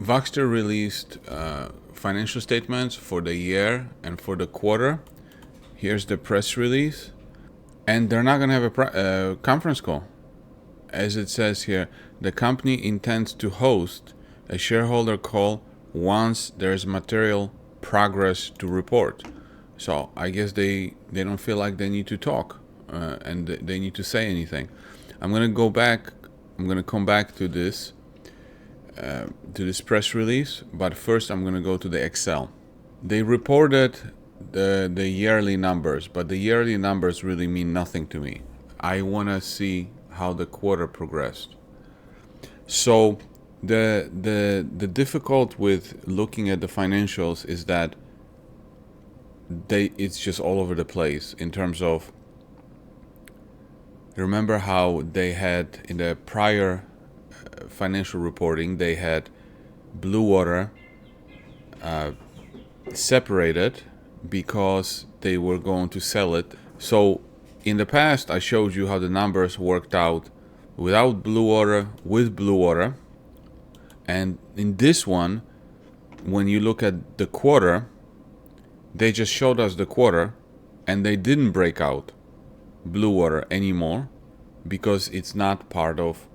Voxtur released financial statements for the year and for the quarter. Here's the press release. And they're not going to have a conference call. As it says here, the company intends to host a shareholder call once there's material progress to report. So I guess they don't feel like they need to talk and they need to say anything. I'm going to come back to this press release, but first I'm going to go to the Excel. They reported the yearly numbers, but the yearly numbers really mean nothing to me. I want to see how the quarter progressed. So the difficult with looking at the financials is that it's just all over the place in terms of, remember how they had in the prior financial reporting, they had Blue Water separated because they were going to sell it. So in the past, I showed you how the numbers worked out without Blue Water, with Blue Water. And in this one, when you look at the quarter, they just showed us the quarter and they didn't break out Blue Water anymore because it's not part of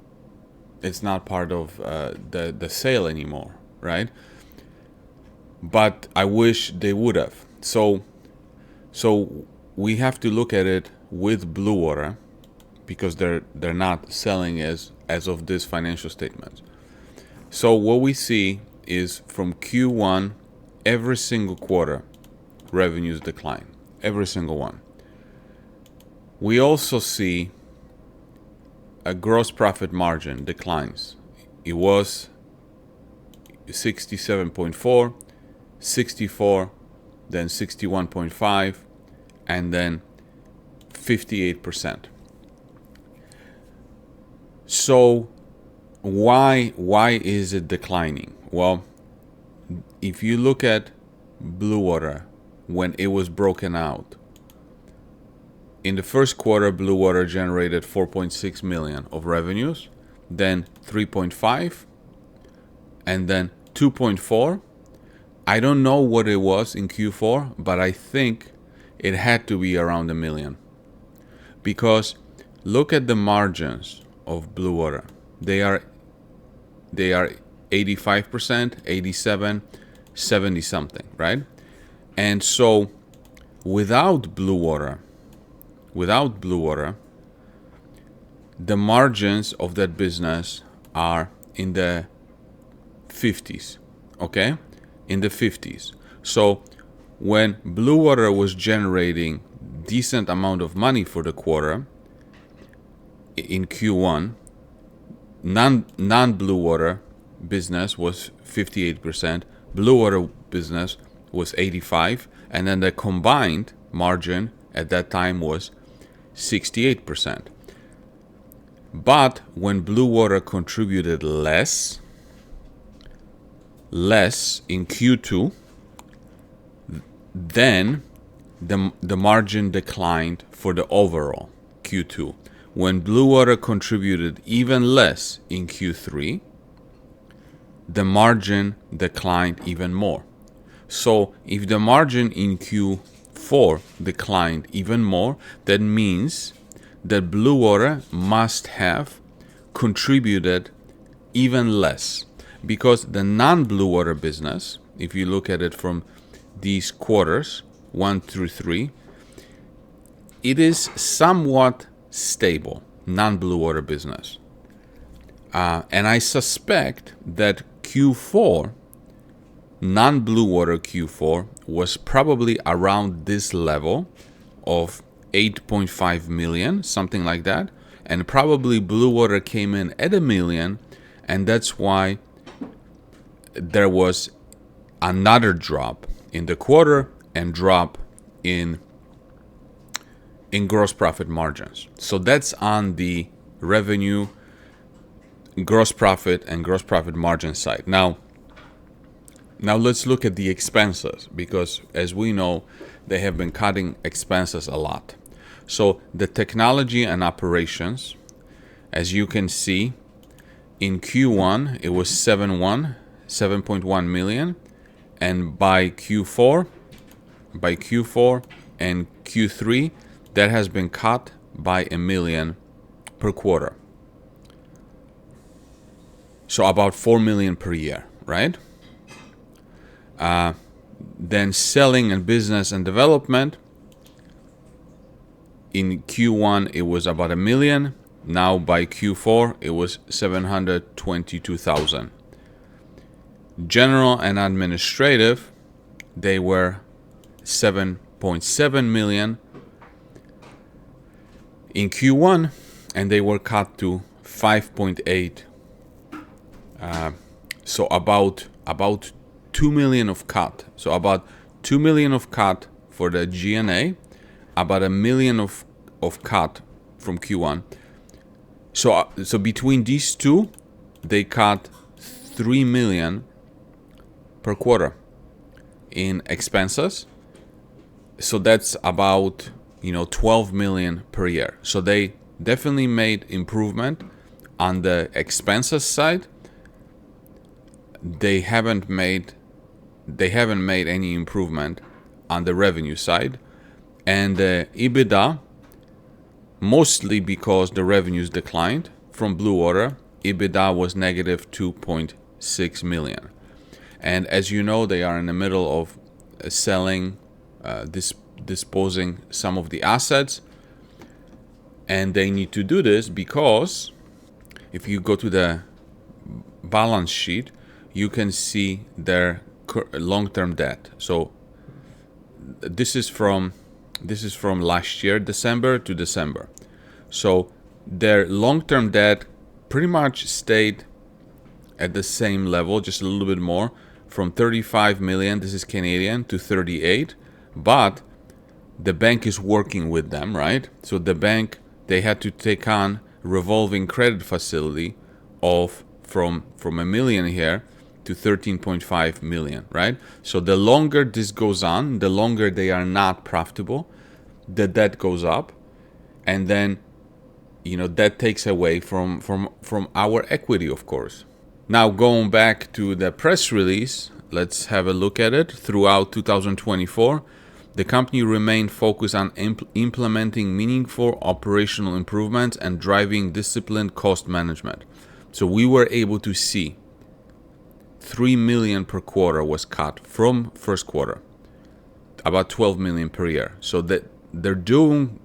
the sale anymore, right? But I wish they would have. So we have to look at it with Blue Water because they're not selling as of this financial statement. So what we see is from Q1, every single quarter, revenues decline, every single one. We also see a gross profit margin declines. It was 67.4, 64, then 61.5, and then 58%. So why is it declining? Well, if you look at Blue Water when it was broken out, in the first quarter, Blue Water generated 4.6 million of revenues, then 3.5, and then 2.4. I don't know what it was in Q4, but I think it had to be around $1 million. Because look at the margins of Blue Water. They are 85%, 87, 70 something, right? And so without Blue Water, the margins of that business are in the 50s, okay? In the 50s. So when Blue Water was generating decent amount of money for the quarter in Q1, non-Blue Water business was 58%, Blue Water business was 85%, and then the combined margin at that time was 68%. But when Blue Water contributed less in Q2, then the margin declined for the overall Q2. When Blue Water contributed even less in Q3, the margin declined even more. So if the margin in Q4 declined even more, that means that Blue Water must have contributed even less, because the non-Blue Water business, if you look at it from these quarters 1 through 3, it is somewhat stable, non-Blue Water business, and I suspect that Q4, non-Blue Water Q4, was probably around this level of 8.5 million, something like that, and probably Blue Water came in at $1 million, and that's why there was another drop in the quarter and drop in gross profit margins. So that's on the revenue, gross profit, and gross profit margin side. Now let's look at the expenses, because as we know, they have been cutting expenses a lot. So the technology and operations, as you can see, in Q1 it was 7.1, 7.1 million, and by Q4 and Q3, that has been cut by $1 million per quarter. So about $4 million per year, right? Then selling and business and development, in Q1 it was about $1 million. Now by Q4 it was $722,000. General and administrative, they were $7.7 million in Q1, and they were cut to 5.8. So about $2 million of cut. So about $2 million of cut for the G&A, about $1 million of cut from Q1. So between these two, they cut $3 million per quarter in expenses. So that's about $12 million per year. So they definitely made improvement on the expenses side. They haven't made any improvement on the revenue side, and the EBITDA, mostly because the revenues declined from Blue Water, EBITDA was negative 2.6 million. And as you know, they are in the middle of selling, disposing some of the assets, and they need to do this because if you go to the balance sheet, you can see their long-term debt. So this is from last year, December to December. So their long-term debt pretty much stayed at the same level, just a little bit more, from 35 million, this is Canadian, to 38. But the bank is working with them, right? So the bank, they had to take on revolving credit facility of from $1 million here to 13.5 million, right? So the longer this goes on, the longer they are not profitable, the debt goes up, and then that takes away from our equity, of course. Now going back to the press release, let's have a look at it. Throughout 2024, the company remained focused on implementing meaningful operational improvements and driving disciplined cost management. So we were able to see $3 million per quarter was cut from first quarter, about $12 million per year. So that they're getting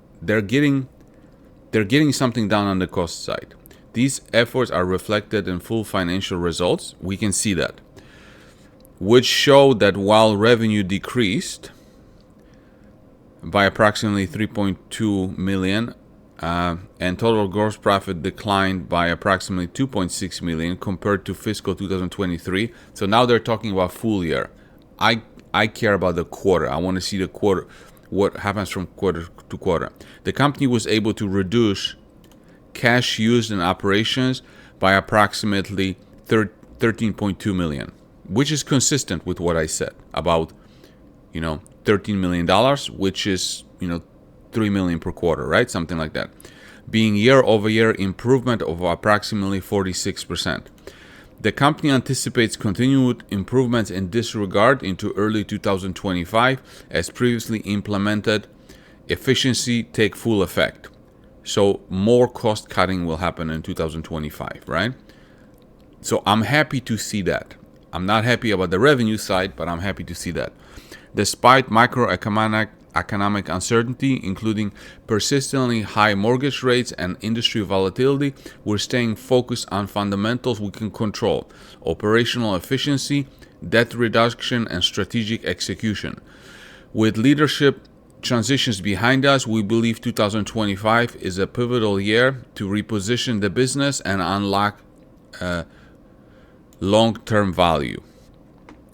something done on the cost side. These efforts are reflected in full financial results. We can see that, which show that while revenue decreased by approximately 3.2 million, and total gross profit declined by approximately 2.6 million compared to fiscal 2023. So now they're talking about full year. I care about the quarter. I want to see the quarter, what happens from quarter to quarter. The company was able to reduce cash used in operations by approximately 13.2 million, which is consistent with what I said about $13 million, which is $3 million per quarter, right? Something like that. Being year-over-year improvement of approximately 46%. The company anticipates continued improvements in this regard into early 2025 as previously implemented efficiency take full effect. So more cost cutting will happen in 2025, right? So I'm happy to see that. I'm not happy about the revenue side, but I'm happy to see that. Despite macroeconomic uncertainty, including persistently high mortgage rates and industry volatility, we're staying focused on fundamentals we can control: operational efficiency, debt reduction, and strategic execution. With leadership transitions behind us, we believe 2025 is a pivotal year to reposition the business and unlock long-term value.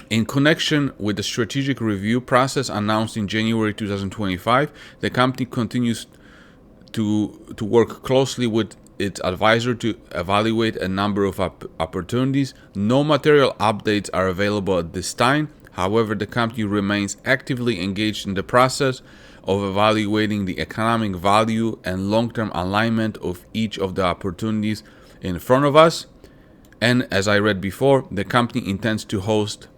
In connection with the strategic review process announced in January 2025, the company continues to work closely with its advisor to evaluate a number of opportunities. No material updates are available at this time. However, the company remains actively engaged in the process of evaluating the economic value and long-term alignment of each of the opportunities in front of us. And as I read before, the company intends to host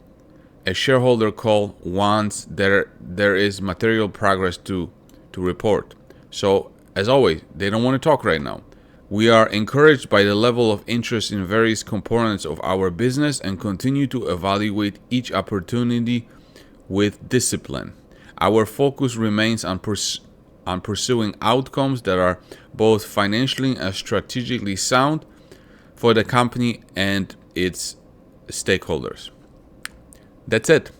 a shareholder call once there is material progress to report. So, as always, they don't want to talk right now. We are encouraged by the level of interest in various components of our business and continue to evaluate each opportunity with discipline. Our focus remains on pursuing outcomes that are both financially and strategically sound for the company and its stakeholders. That's it.